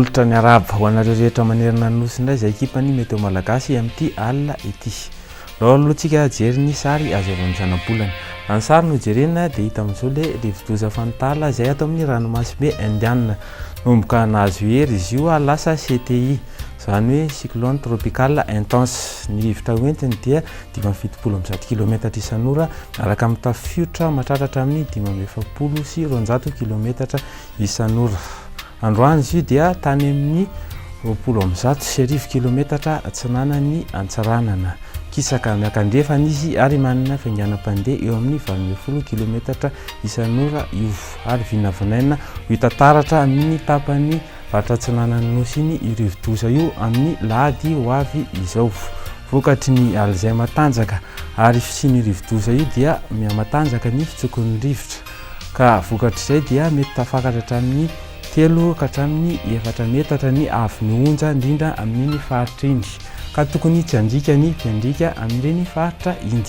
Nolotra ny araba ho anareo rehetra manerana nosy indray izay ekipany meteo malagasy amin'ity alina ity. Alohantsika jery ny sary azo avy amin'ny zana-bolana. Ny sary no jerena dia hita amin'izao ilay rivo-doza fantala izay ato amin'ny ranomasimbe Indiana. Nomboka nahazo hery izy io lasa CTI, izany hoe cyclone tropical intense. Ny rivotra hoentiny dia 570 km isan'ora araka amin'ny tafio-drivotra mahatratra amin'ny 570 sy 200 km isan'ora. Androany izy io dia tany amin'ny 20 km atsinanany Antsiranana. Kisaka miakandrefana izy ary manana fainganam-pandeha eo amin'ny 20 km isan'ora io ary vinavinaina hita taratra amin'ny tapany varatra atsinanany nosy iny io rivo-doza io amin'ny lahady ho avy izao. Vokatry ny ala izay matanjaka ary fisian'ny rivo-doza io dia matanjaka ny fitsokon'ny rivotra ka vokatr'izay dia mety tafakatra hatramin'ny 3 ka hatramin'ny 4 metatra ny avin'ny onja indrindra amin'iny faritra iny ka tokony tsy handrika ny mpiandrika amin'ireny faritra iny.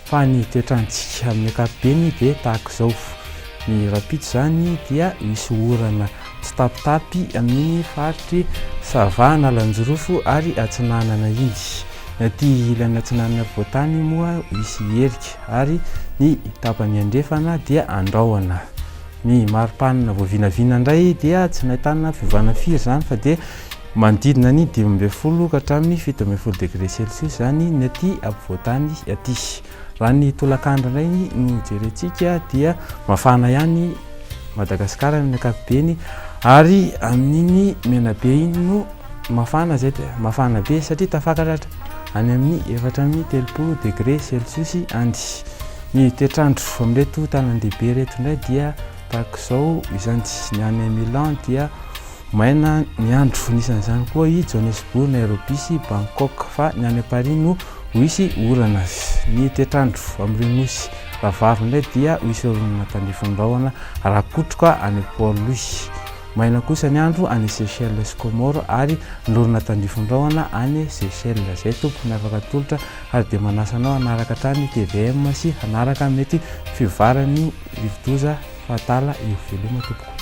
Fa ny toetrandrontsika amin'ny ankapobeny dia tahaka izao. Ny rapito izany dia misy orana tsy tapitapy amin'iny faritry Sava Nalanjorofo ary Atsinanana iny. Aty ilany Atsinanana voatany moa misy herika ary ny tapany andrefana dia Andrahoana. Ny maripanina voavinavina indray dia tsy nahitana fiovana firy izany fa dia manodidina ny 12 ka hatramin'ny 17 degré Celsius izany ny aty ampovoantany aty. Raha ny tolakandro indray no jerentsika dia mafana ihany Madagasikara amin'ny ankapobeny ary amin'iny menabe iny no mafana be satria tafakatra any amin'ny 4 degré Celsius andy. Ny toetrandro amin'ireto tanan-dehibe reto indray dia tahaka izao izany. Ny any Milan dia maina ny andro, nisan'izany koa i Johannesburg, Nairobi sy Bangkok, fa ny any Paris no hisy orana. Ny toetrandro amin'ny nosy ravavy indray dia hisy orana tandrifin-drahona rakotroka any Pôly. Maina kosa ny andro any Seychelles sy Comores ary lorana tandrifin-drahona any Seychelles. Zay tompony afaka tolotra ary dia manasa anao hanaraka hatrany TVM sy hanaraka mety fivoaran'ny rivo-doza fatala io veloma tompoko.